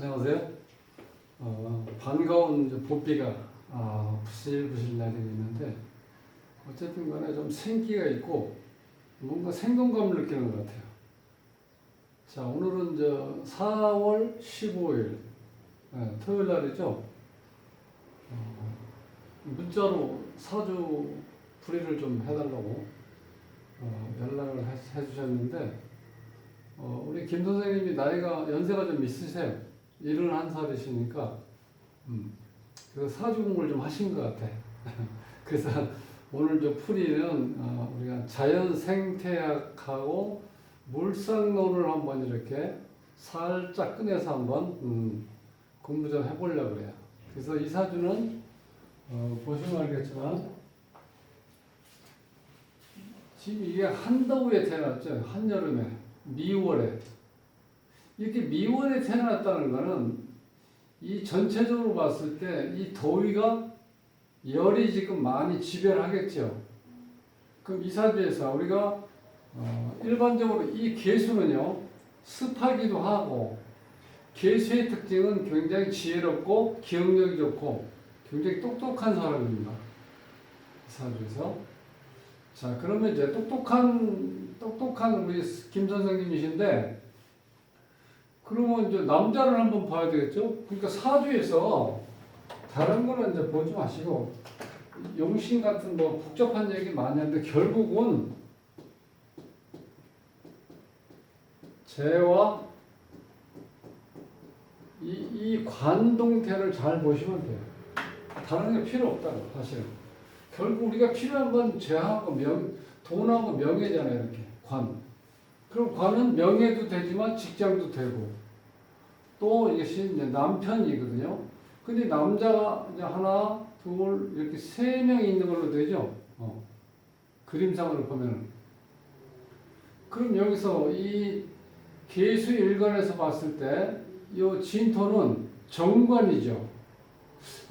안녕하세요. 반가운 이제 봄비가 부실부실 내리고 있는데 어쨌든 간에 좀 생기가 있고 뭔가 생동감을 느끼는 것 같아요. 자, 오늘은 4월 15일 토요일 날이죠. 문자로 사주 풀이를 좀 해달라고 연락을 해주셨는데 우리 김 선생님이 연세가 좀 있으세요. 71살이시니까 그래서 사주 공부를 좀 하신 것 같아. 그래서 오늘 풀이는 우리가 자연 생태학하고 물상론을 한번 이렇게 살짝 꺼내서 한번 공부 좀 해보려고 그래요. 그래서 이 사주는 보시면 알겠지만 지금 이게 한더위에 태어났죠. 한여름에 미월에 이렇게 미월에 태어났다는 것은 이 전체적으로 봤을 때 이 더위가 열이 지금 많이 지배를 하겠죠. 그럼 이 사주에서 우리가 일반적으로 이 개수는요 습하기도 하고 개수의 특징은 굉장히 지혜롭고 기억력이 좋고 굉장히 똑똑한 사람입니다. 이 사주에서 자 그러면 이제 똑똑한 우리 김 선생님이신데 그러면 이제 남자를 한번 봐야 되겠죠? 그러니까 사주에서 다른 거는 이제 보지 마시고 용신 같은 뭐 복잡한 얘기 많이 하는데 결국은 재와 이 관동태를 잘 보시면 돼요. 다른 게 필요 없다고 사실은. 결국 우리가 필요한 건 재하고 돈하고 명예잖아요. 이렇게 관. 그럼 관은 명예도 되지만 직장도 되고 또 이것이 이제 남편이거든요. 근데 남자가 이제 하나, 둘, 이렇게 세 명이 있는 걸로 되죠. 그림상으로 보면. 그럼 여기서 이 계수 일간에서 봤을 때 이 진토는 정관이죠.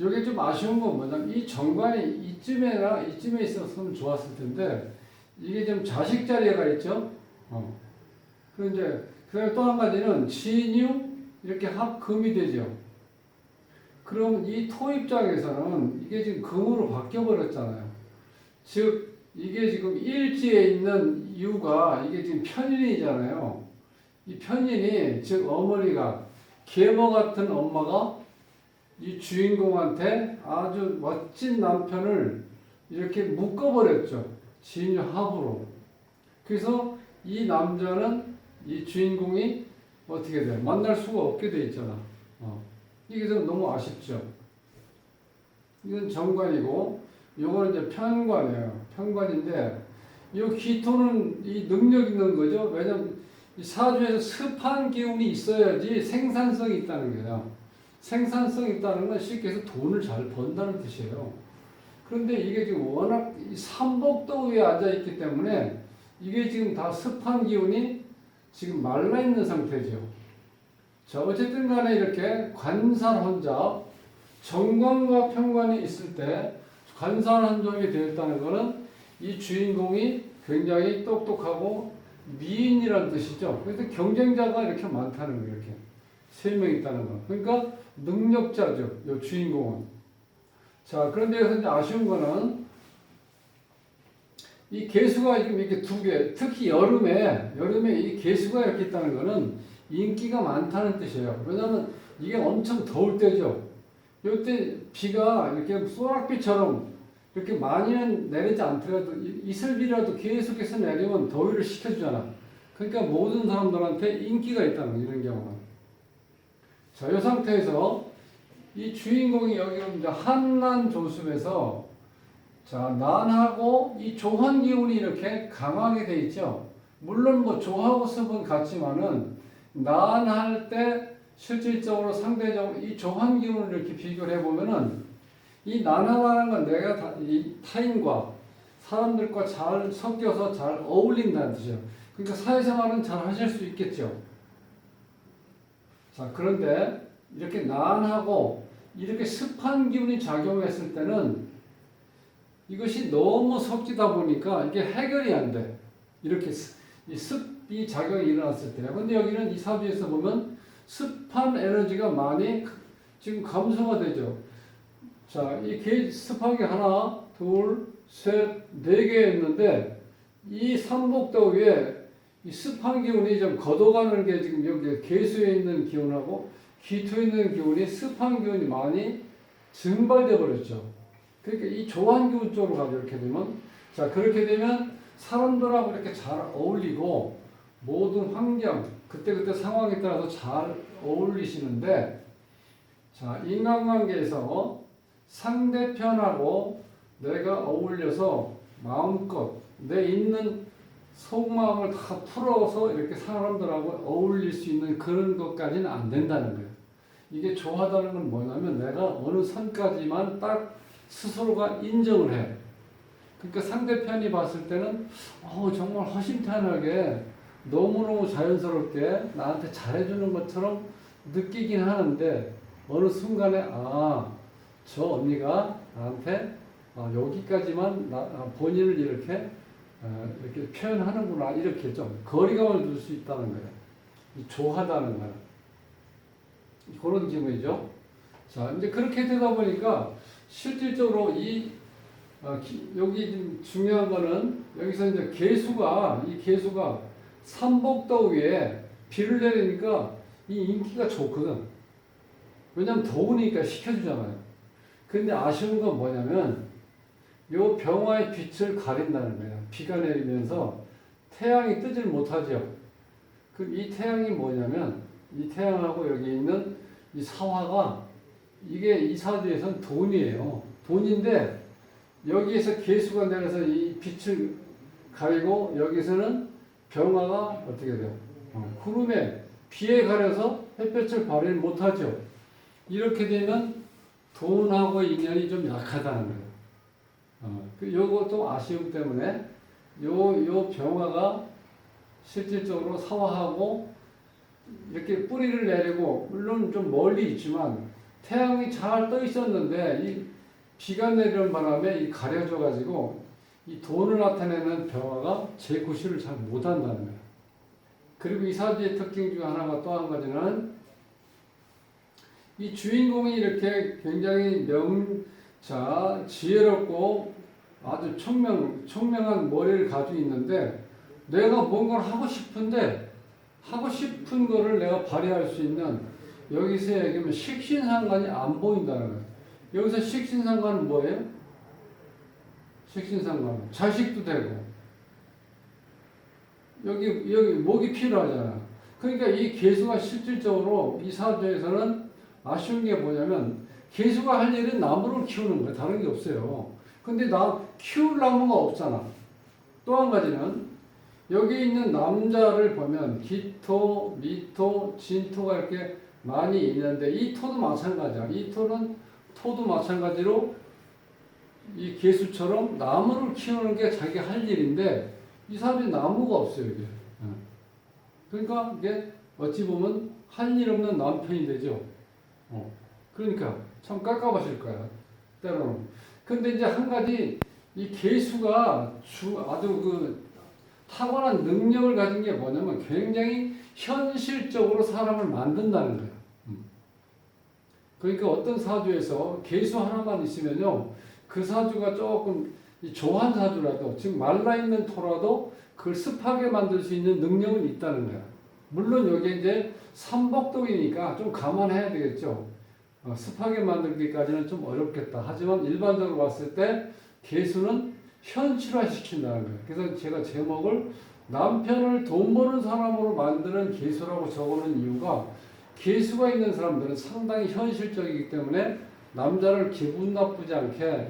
여기 좀 아쉬운 건 뭐냐면 이 정관이 이쯤에 있었으면 좋았을 텐데 이게 좀 자식 자리가 있죠. 그리고 이제 그다음에 또 한 가지는 진유 이렇게 합금이 되죠. 그럼 이 토 입장에서는 이게 지금 금으로 바뀌어 버렸잖아요. 즉 이게 지금 일지에 있는 유가 이게 지금 편인이잖아요. 이 편인이 즉 어머니가 계모 같은 엄마가 이 주인공한테 아주 멋진 남편을 이렇게 묶어버렸죠. 진유합으로. 그래서 이 남자는 이 주인공이 어떻게 돼요? 만날 수가 없게 돼 있잖아. 이게 좀 너무 아쉽죠. 이건 정관이고, 요거는 이제 편관이에요. 편관인데, 이 기토는 이 능력 있는 거죠. 왜냐면 이 사주에서 습한 기운이 있어야지 생산성이 있다는 거예요. 생산성이 있다는 건 쉽게 해서 돈을 잘 번다는 뜻이에요. 그런데 이게 지금 워낙 삼복도 위에 앉아있기 때문에 이게 지금 다 습한 기운이 지금 말라있는 상태죠. 자, 어쨌든 간에 이렇게 관살혼잡, 정관과 편관이 있을 때 관살혼잡이 되었다는 것은 이 주인공이 굉장히 똑똑하고 미인이라는 뜻이죠. 그래서 경쟁자가 이렇게 많다는 거예요. 이렇게 세 명 있다는 거. 그러니까 능력자죠. 이 주인공은. 자, 그런데 여기서 이제 아쉬운 거는 이 개수가 지금 이렇게 두 개, 특히 여름에 이 개수가 이렇게 있다는 거는 인기가 많다는 뜻이에요. 왜냐하면 이게 엄청 더울 때죠. 이때 비가 이렇게 소락비처럼 이렇게 많이는 내리지 않더라도 이슬비라도 계속해서 내리면 더위를 식혀주잖아. 그러니까 모든 사람들한테 인기가 있다는 거예요. 이런 경우는. 자, 이 상태에서 이 주인공이 여기 이제 한난조습에서 자, 난하고 이 조환기운이 이렇게 강하게 돼 있죠. 물론 뭐 조하고 습은 같지만은 난할 때 실질적으로 상대적으로 이 조환기운을 이렇게 비교를 해보면은 이 난하라는 건 내가 이 타인과 사람들과 잘 섞여서 잘 어울린다는 뜻이에요. 그러니까 사회생활은 잘 하실 수 있겠죠. 자, 그런데 이렇게 난하고 이렇게 습한 기운이 작용했을 때는 이것이 너무 섞이다 보니까 이게 해결이 안 돼. 이렇게 이 습이 작용이 일어났을 때요. 근데 여기는 이 사주에서 보면 습한 에너지가 많이 지금 감소가 되죠. 자, 이 습하게 하나, 둘, 셋, 네 개였는데 이 삼복더위에 이 습한 기운이 좀 걷어가는 게 지금 여기 계수에 있는 기운하고 기토에 있는 기운이 습한 기운이 많이 증발돼 버렸죠. 그러니까 이 조한 기운 쪽으로 가죠. 이렇게 되면 자 그렇게 되면 사람들하고 이렇게 잘 어울리고 모든 환경 그때그때 상황에 따라서 잘 어울리시는데 자 인간관계에서 상대편하고 내가 어울려서 마음껏 내 있는 속마음을 다 풀어서 이렇게 사람들하고 어울릴 수 있는 그런 것까지는 안 된다는 거예요. 이게 좋아하다는 건 뭐냐면 내가 어느 선까지만 딱 스스로가 인정을 해. 그러니까 상대편이 봤을 때는 정말 허심탄회하게 너무너무 자연스럽게 나한테 잘해주는 것처럼 느끼긴 하는데 어느 순간에 저 언니가 나한테 여기까지만 본인을 이렇게 표현하는구나 이렇게 좀 거리감을 둘 수 있다는 거예요. 좋아하다는 거예요. 그런 기분이죠. 자 이제 그렇게 되다 보니까 실질적으로 여기 중요한 거는 여기서 이제 이 개수가 삼복더위에 비를 내리니까 이 인기가 좋거든. 왜냐면 더우니까 식혀주잖아요. 근데 아쉬운 건 뭐냐면 요 병화의 빛을 가린다는 거예요. 비가 내리면서 태양이 뜨질 못하죠. 그럼 이 태양이 뭐냐면 이 태양하고 여기 있는 이 사화가 이게 이 사주에서는 돈이에요. 돈인데 여기에서 개수가 내려서 이 빛을 가리고 여기서는 병화가 어떻게 돼요? 구름에 비에 가려서 햇볕을 발휘를 못하죠. 이렇게 되면 돈하고 인연이 좀 약하다는 거예요. 요것도 아쉬움 때문에 요 병화가 실질적으로 사화하고 이렇게 뿌리를 내리고 물론 좀 멀리 있지만 태양이 잘 떠 있었는데 이 비가 내리는 바람에 이 가려져 가지고 이 돈을 나타내는 병화가 제 구실을 잘 못한다는 거예요. 그리고 이 사주의 특징 중 하나가 또 한 가지는 이 주인공이 이렇게 굉장히 지혜롭고 아주 총명한 머리를 가지고 있는데 내가 뭔가를 하고 싶은데 하고 싶은 거를 내가 발휘할 수 있는 여기서 얘기하면 식신상관이 안 보인다는 거예요. 여기서 식신상관은 뭐예요? 식신상관 자식도 되고 여기 목이 필요하잖아. 그러니까 이 개수가 실질적으로 이 사주에서는 아쉬운 게 뭐냐면 개수가 할 일은 나무를 키우는 거예요. 다른 게 없어요. 근데 키울 나무가 없잖아. 또 한 가지는 여기 있는 남자를 보면 기토, 미토, 진토가 이렇게 많이 있는데 이 토도 마찬가지야. 이 토도 마찬가지로 이 개수처럼 나무를 키우는 게 자기 할 일인데 이 사람이 나무가 없어요. 이게. 그러니까 이게 어찌 보면 할 일 없는 남편이 되죠. 그러니까 참 깝깝하실 거야. 때로는. 근데 이제 한 가지 이 개수가 아주 타고난 능력을 가진 게 뭐냐면 굉장히 현실적으로 사람을 만든다는 거예요. 그러니까 어떤 사주에서 개수 하나만 있으면요, 그 사주가 조금 조한 사주라도 즉 말라있는 토라도 그걸 습하게 만들 수 있는 능력은 있다는 거야. 물론 여기 이제 삼복동이니까 좀 감안해야 되겠죠. 습하게 만들기까지는 좀 어렵겠다. 하지만 일반적으로 봤을 때 개수는 현실화시킨다는 거예요. 그래서 제가 제목을 남편을 돈 버는 사람으로 만드는 개수라고 적어놓은 이유가 개수가 있는 사람들은 상당히 현실적이기 때문에 남자를 기분 나쁘지 않게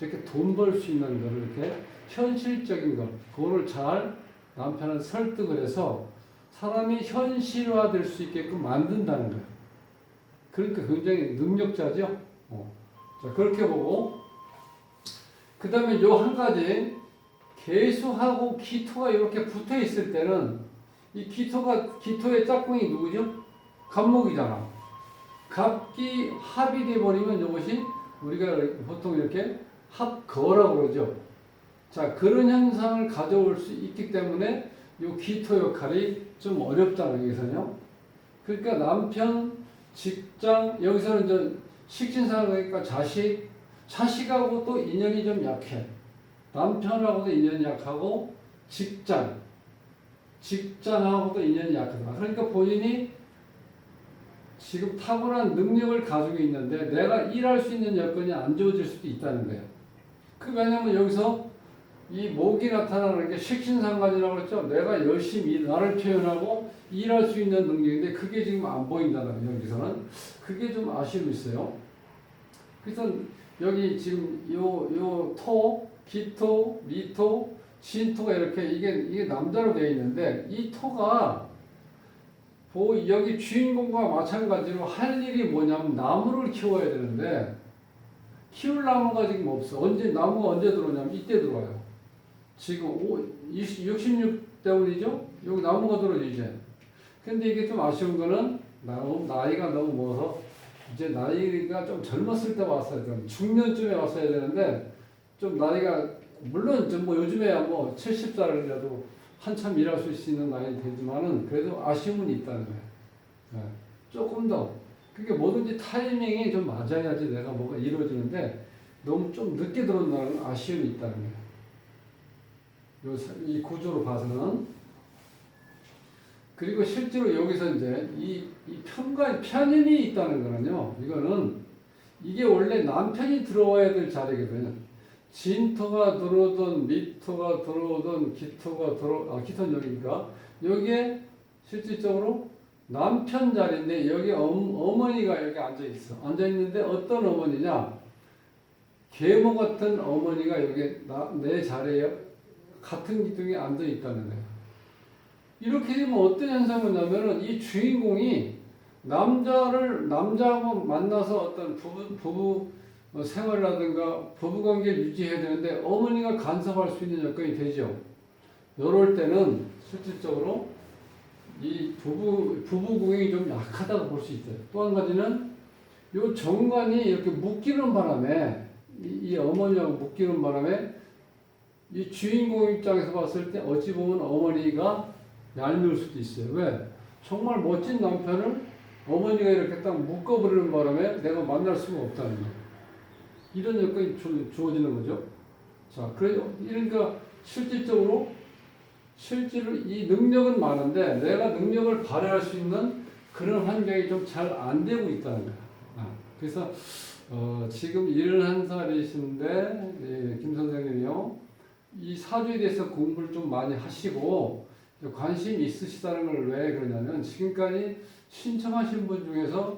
이렇게 돈 벌 수 있는 거를 이렇게 현실적인 것 그거를 잘 남편을 설득을 해서 사람이 현실화될 수 있게끔 만든다는 거예요. 그러니까 굉장히 능력자죠. 자, 그렇게 보고 그 다음에 요 한 가지 개수하고 기토가 이렇게 붙어 있을 때는 이 기토의 짝꿍이 누구죠? 갑목이잖아. 갑기 합이 돼 버리면 이것이 우리가 보통 이렇게 합거라고 그러죠. 자, 그런 현상을 가져올 수 있기 때문에 이 기토 역할이 좀 어렵다는 얘기거든요. 그러니까 남편, 직장, 여기서는 이제 식신상하니까 자식하고 또 인연이 좀 약해. 남편하고도 인연이 약하고 직장하고도 인연이 약하다. 그러니까 본인이 지금 탁월한 능력을 가지고 있는데 내가 일할 수 있는 여건이 안 좋아질 수도 있다는 거예요. 왜냐면 여기서 이 목이 나타나는 게 식신상관이라고 그랬죠. 내가 열심히 나를 표현하고 일할 수 있는 능력인데 그게 지금 안 보인다는 거예요. 여기서는 그게 좀 아쉬움이 있어요. 그래서 여기 지금 요 기토, 미토, 진토가 이렇게 이게 남자로 되어 있는데 이 토가 여기 주인공과 마찬가지로 할 일이 뭐냐면 나무를 키워야 되는데 키울 나무가 지금 없어. 나무가 언제 들어오냐면 이때 들어와요. 지금 66대운이죠? 여기 나무가 들어오죠 이제. 근데 이게 좀 아쉬운 거는 나이가 너무 먹어서 이제 나이가 좀 젊었을 때 왔어야 되는 중년쯤에 왔어야 되는데 좀 나이가 물론 뭐 요즘에야 뭐 70살이라도 한참 일할 수 있는 나이 되지만은 그래도 아쉬움은 있다는 거예요. 네. 조금 더 그게 뭐든지 타이밍이 좀 맞아야지 내가 뭐가 이루어지는데 너무 좀 늦게 들어온다는 아쉬움이 있다는 거예요. 이 구조로 봐서는. 그리고 실제로 여기서 이제 이 편인이 있다는 거는요. 이게 원래 남편이 들어와야 될 자리거든요. 진토가 들어오든 미토가 들어오든 기토는 여기니까 여기에 실질적으로 남편 자리인데 여기 어머니가 여기 앉아 있어. 앉아 있는데 어떤 어머니냐? 계모 같은 어머니가 여기 내 자리에 같은 기둥에 앉아 있다는 거예요. 이렇게 되면 어떤 현상이 오냐면은 이 주인공이 남자하고 만나서 어떤 부부 생활이라든가 부부관계를 유지해야 되는데 어머니가 간섭할 수 있는 여건이 되죠. 이럴 때는 실질적으로 이 부부궁이 좀 약하다고 볼 수 있어요. 또 한 가지는 이 정관이 이렇게 묶이는 바람에 이 어머니하고 묶이는 바람에 이 주인공 입장에서 봤을 때 어찌 보면 어머니가 얄미울 수도 있어요. 왜? 정말 멋진 남편을 어머니가 이렇게 딱 묶어버리는 바람에 내가 만날 수가 없다는 거예요. 이런 여건이 주어지는 거죠. 자, 그러니까 실질로 이 능력은 많은데 내가 능력을 발휘할 수 있는 그런 환경이 좀 잘 안 되고 있다는 거예요. 그래서 지금 71살이신데 예, 김 선생님이요. 이 사주에 대해서 공부를 좀 많이 하시고 관심이 있으시다는 걸 왜 그러냐면 지금까지 신청하신 분 중에서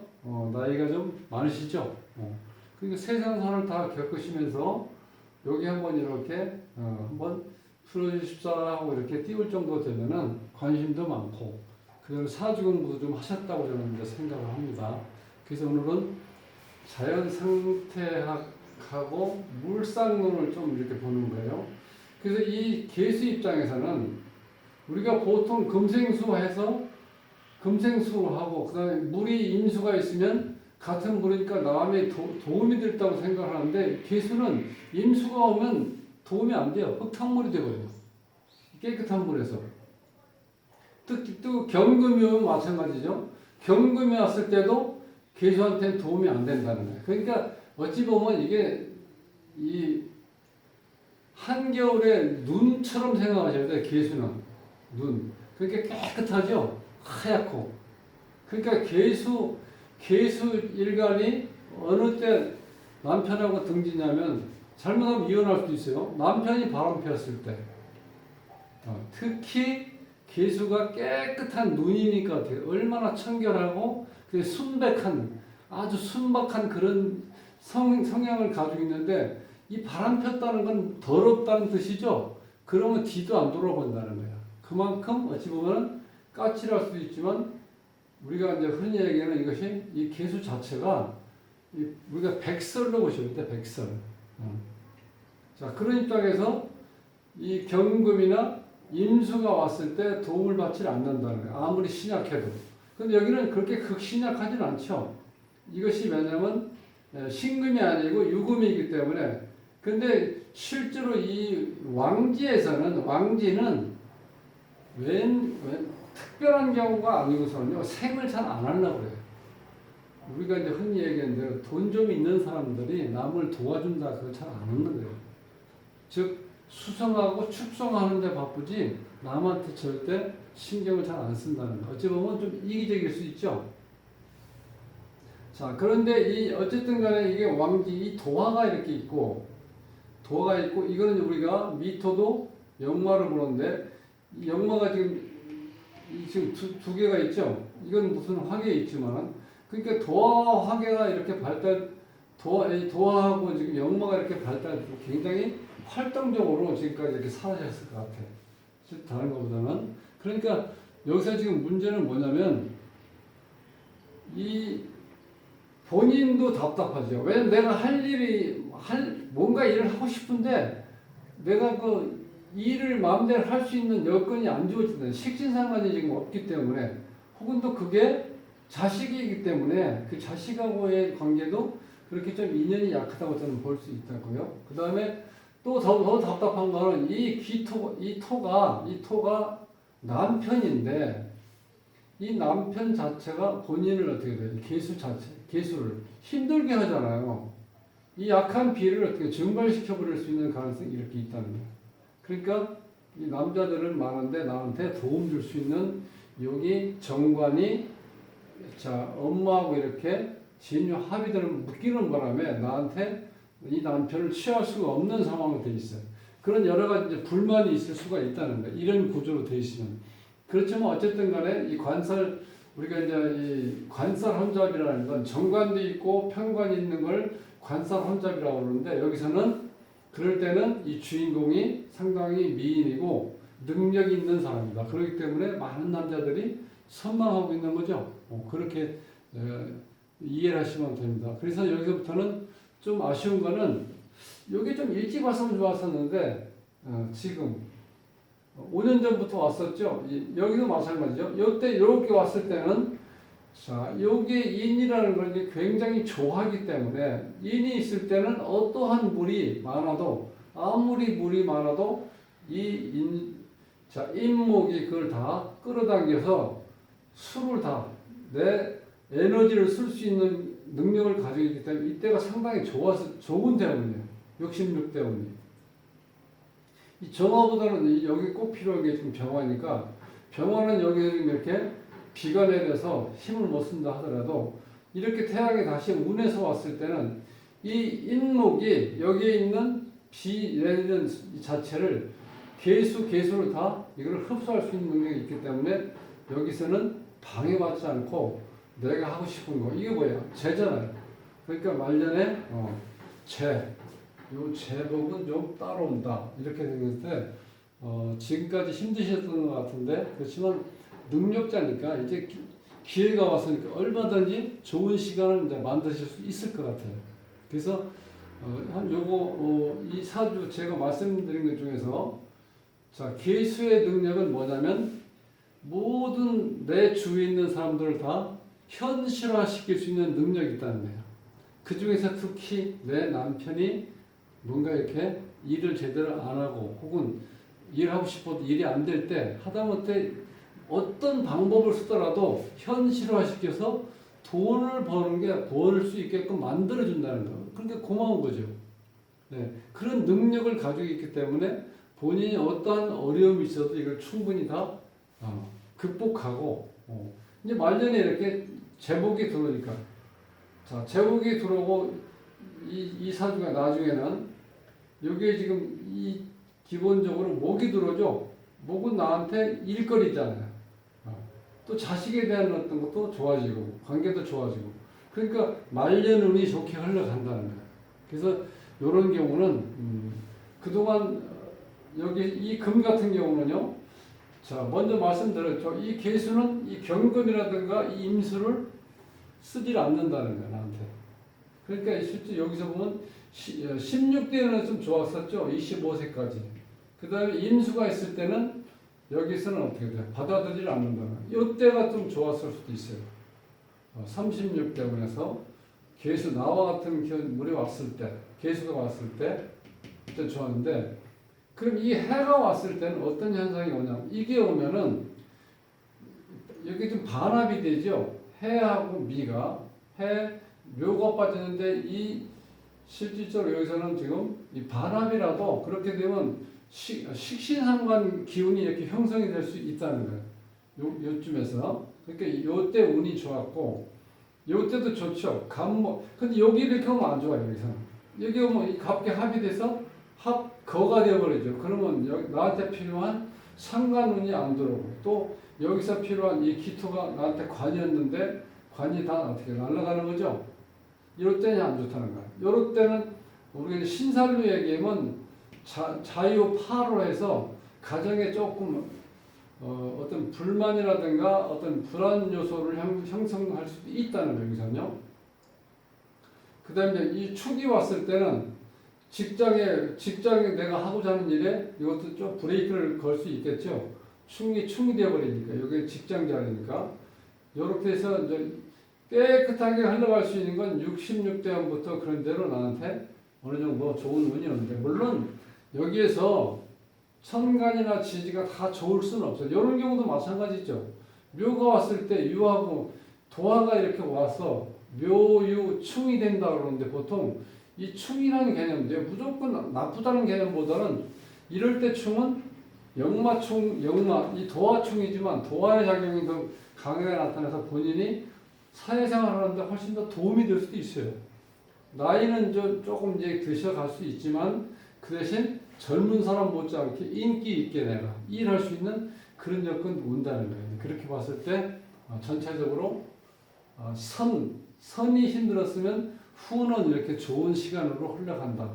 나이가 좀 많으시죠. 그러니까 세상사를 다 겪으시면서 여기 한번 이렇게 한번 풀어주십사 하고 이렇게 띄울 정도 되면은 관심도 많고 그다음에 사주 공부도 좀 하셨다고 저는 이제 생각을 합니다. 그래서 오늘은 자연 상태학하고 물상론을 좀 이렇게 보는 거예요. 그래서 이 계수 입장에서는 우리가 보통 금생수해서 금생수하고 그다음에 물이 임수가 있으면 같은 물이니까 남에 도움이 됐다고 생각하는데 계수는 임수가 오면 도움이 안 돼요. 흙탕물이 되거든요. 깨끗한 물에서. 또 경금이 오면 마찬가지죠. 경금이 왔을 때도 계수한테는 도움이 안 된다는 거예요. 그러니까 어찌 보면 이게 이 한겨울의 눈처럼 생각하셔야 돼요. 계수는 눈. 그러니까 깨끗하죠. 하얗고. 그러니까 계수 일간이 어느 때 남편하고 등지냐면 잘못하면 이혼할 수도 있어요. 남편이 바람 피웠을 때. 특히 계수가 깨끗한 눈이니까 얼마나 청결하고 아주 순박한 그런 성향을 가지고 있는데 이 바람 폈다는 건 더럽다는 뜻이죠. 그러면 뒤도 안 돌아본다는 거예요. 그만큼 어찌 보면 까칠할 수도 있지만 우리가 이제 흔히 얘기하는 이것이 이 계수 자체가 우리가 백설로 보시면 돼. 백설. 자, 그런 입장에서 이 경금이나 임수가 왔을 때 도움을 받지 않는다는 거예요. 아무리 신약해도. 근데 여기는 그렇게 극신약하진 않죠. 이것이 왜냐면 신금이 아니고 유금이기 때문에. 근데 실제로 이 왕지는 특별한 경우가 아니고서는요, 생을 잘 안 하려고 그래요. 우리가 이제 흔히 얘기하는 대로 돈 좀 있는 사람들이 남을 도와준다, 그걸 잘 안 하는 거예요. 즉, 수성하고 축성하는 데 바쁘지, 남한테 절대 신경을 잘 안 쓴다는 거. 어찌 보면 좀 이기적일 수 있죠. 자, 그런데 어쨌든 간에 이게 왕지, 이 도화가 이렇게 있고, 이거는 우리가 미토도 역마를 보는데, 이 역마가 지금 두 개가 있죠. 이건 무슨 화계에 있지만, 그러니까 도화 화계가 이렇게 도화하고 지금 역마가 이렇게 굉장히 활동적으로 지금까지 이렇게 살아셨을 것 같아. 다른 것보다는. 그러니까 여기서 지금 문제는 뭐냐면, 이 본인도 답답하죠. 왜냐면 내가 뭔가 일을 하고 싶은데, 내가 그 일을 마음대로 할 수 있는 여건이 안 주어진다. 식신상관이 지금 없기 때문에, 혹은 또 그게 자식이기 때문에 그 자식하고의 관계도 그렇게 좀 인연이 약하다고 저는 볼 수 있다고요. 그 다음에 또 더 답답한 거는 이 토가 남편인데, 이 남편 자체가 본인을 어떻게 돼요? 개수를 힘들게 하잖아요. 이 약한 비를 어떻게 증발시켜 버릴 수 있는 가능성이 이렇게 있다는 거예요. 그러니까 이 남자들은 많은데 나한테 도움 줄 수 있는 여기 정관이, 자, 엄마하고 이렇게 진유 합의들을 묶이는 바람에 나한테 이 남편을 취할 수가 없는 상황으로 돼 있어요. 그런 여러 가지 불만이 있을 수가 있다는 거예요. 이런 구조로 돼 있으면. 그렇지만 어쨌든 간에 우리가 이제 이 관살 혼잡이라는 건 정관도 있고 편관이 있는 걸 관살 혼잡이라고 그러는데, 여기서는 그럴 때는 이 주인공이 상당히 미인이고 능력이 있는 사람이다. 그렇기 때문에 많은 남자들이 선망하고 있는 거죠. 그렇게 이해를 하시면 됩니다. 그래서 여기서부터는 좀 아쉬운 거는, 여기 좀 일찍 왔으면 좋았었는데, 지금 5년 전부터 왔었죠. 여기도 마찬가지죠. 이때 이렇게 왔을 때는, 자, 여기에 인이라는 걸 굉장히 좋아하기 때문에, 인이 있을 때는 어떠한 물이 많아도, 아무리 물이 많아도 인목이 그걸 다 끌어당겨서 수를 다 내 에너지를 쓸 수 있는 능력을 가지고 있기 때문에 이때가 상당히 좋은 때문이에요. 66 때문에. 이 정화보다는 여기 꼭 필요한 게 지금 병화니까, 병화는 여기 이렇게 비가 내려서 힘을 못 쓴다 하더라도, 이렇게 태양이 다시 운에서 왔을 때는 이 인목이 여기에 있는 비 내리는 자체를 개수를 다 이걸 흡수할 수 있는 능력이 있기 때문에, 여기서는 방해받지 않고 내가 하고 싶은 거, 이게 뭐야? 재잖아요. 그러니까 말년에 요 제복은 좀 따라온다, 이렇게 생겼을 때, 지금까지 힘드셨던 것 같은데, 그렇지만 능력자니까 이제 기회가 왔으니까 얼마든지 좋은 시간을 이제 만드실 수 있을 것 같아요. 그래서 이 사주 제가 말씀드린 것 중에서, 자, 개수의 능력은 뭐냐면, 모든 내 주위에 있는 사람들을 다 현실화시킬 수 있는 능력이 있다는 거예요. 그 중에서 특히 내 남편이 뭔가 이렇게 일을 제대로 안 하고, 혹은 일하고 싶어도 일이 안 될 때, 하다못해 어떤 방법을 쓰더라도 현실화시켜서 돈을 벌 수 있게끔 만들어준다는 거. 그러니까 고마운 거죠. 네. 그런 능력을 가지고 있기 때문에 본인이 어떠한 어려움이 있어도 이걸 충분히 다 극복하고, 이제 말년에 이렇게 제복이 들어오니까, 자, 제복이 들어오고 이 사주가 나중에는 여기에 지금 기본적으로 목이 들어오죠. 목은 나한테 일거리잖아요. 또 자식에 대한 어떤 것도 좋아지고 관계도 좋아지고, 그러니까 말년운이 좋게 흘러간다는 거예요. 그래서 이런 경우는 그동안 여기 이 금 같은 경우는요, 자, 먼저 말씀드렸죠. 이 개수는 이 경금이라든가 이 임수를 쓰질 않는다는 거예요, 나한테. 그러니까 실제 여기서 보면 16대는 좀 좋았었죠. 25세까지. 그 다음에 임수가 있을 때는 여기서는 어떻게 돼요? 받아들이지 않는다는 거예요. 이때가 좀 좋았을 수도 있어요. 36대원에서 개수, 나와 같은 물이 왔을 때, 개수가 왔을 때, 그때 좋았는데, 그럼 이 해가 왔을 때는 어떤 현상이 오냐면, 이게 오면은 여기 좀 반합이 되죠. 해하고 미가 해 묘가 빠지는데 이 실질적으로 여기서는 지금 이 반합이라도 그렇게 되면 식신상관 기운이 이렇게 형성이 될 수 있다는 거예요. 요쯤에서 그러니까 요때 운이 좋았고 요때도 좋죠. 근데 여기 이렇게 하면 안 좋아요. 여기서는 여기 오면 이 갑계 합이 돼서 거가 되어버리죠. 그러면 나한테 필요한 상관운이 안 들어오고 또 여기서 필요한 이 기토가 나한테 관이었는데 관이 다 어떻게 날아가는 거죠. 이럴 때는 안 좋다는 거야. 이럴 때는 우리가 신살로 얘기하면 자유파로 해서 가정에 조금 어떤 불만이라든가 어떤 불안 요소를 형성할 수도 있다는 거예요. 여기서는요. 그 다음에 이 축이 왔을 때는 직장에 내가 하고자 하는 일에 이것도 좀 브레이크를 걸 수 있겠죠. 충이 되어버리니까 여기 직장 자리니까 이렇게 해서 이제 깨끗하게 흘러갈 수 있는 건 66대원부터 그런 대로 나한테 어느 정도 좋은 운이 오는데 물론 여기에서 천간이나 지지가 다 좋을 수는 없어요. 이런 경우도 마찬가지죠. 묘가 왔을 때 유하고 도화가 이렇게 와서 묘유충이 된다 그러는데 보통 이 충이라는 개념인데 무조건 나쁘다는 개념보다는 이럴 때 충은 이 도화충이지만 도화의 작용이 더 강하게 나타나서 본인이 사회생활을 하는데 훨씬 더 도움이 될 수도 있어요. 나이는 조금 이제 드셔갈 수 있지만 그 대신 젊은 사람 못지않게 인기 있게 내가 일할 수 있는 그런 여건 온다는 거예요. 그렇게 봤을 때 전체적으로 선이 힘들었으면 후는 이렇게 좋은 시간으로 흘러간다.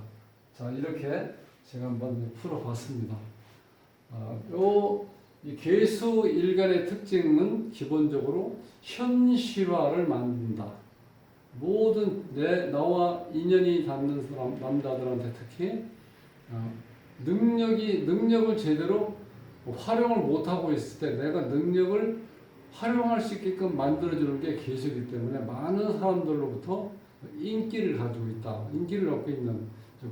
자, 이렇게 제가 한번 풀어봤습니다. 이 괴수 일간의 특징은 기본적으로 현실화를 만든다. 모든 나와 인연이 닿는 사람, 남자들한테 특히 능력을 제대로 활용을 못하고 있을 때 내가 능력을 활용할 수 있게끔 만들어주는 게 괴수이기 때문에 많은 사람들로부터 인기를 가지고 있다. 인기를 얻고 있는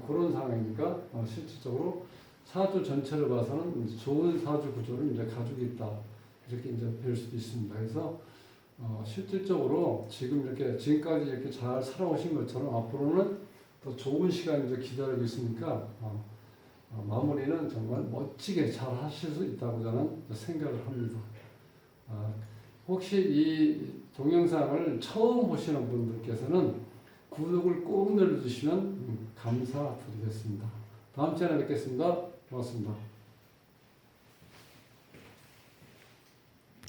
그런 상황이니까 실질적으로 사주 전체를 봐서는 좋은 사주 구조를 이제 가지고 있다. 이렇게 이제 볼 수도 있습니다. 그래서 실질적으로 지금까지 이렇게 잘 살아오신 것처럼 앞으로는 더 좋은 시간이 이제 기다리고 있으니까 마무리는 정말 멋지게 잘 하실 수 있다고 저는 생각을 합니다. 혹시 이 동영상을 처음 보시는 분들께서는 구독을 꼭 눌러주시면 감사드리겠습니다. 다음 시간에 뵙겠습니다. 고맙습니다.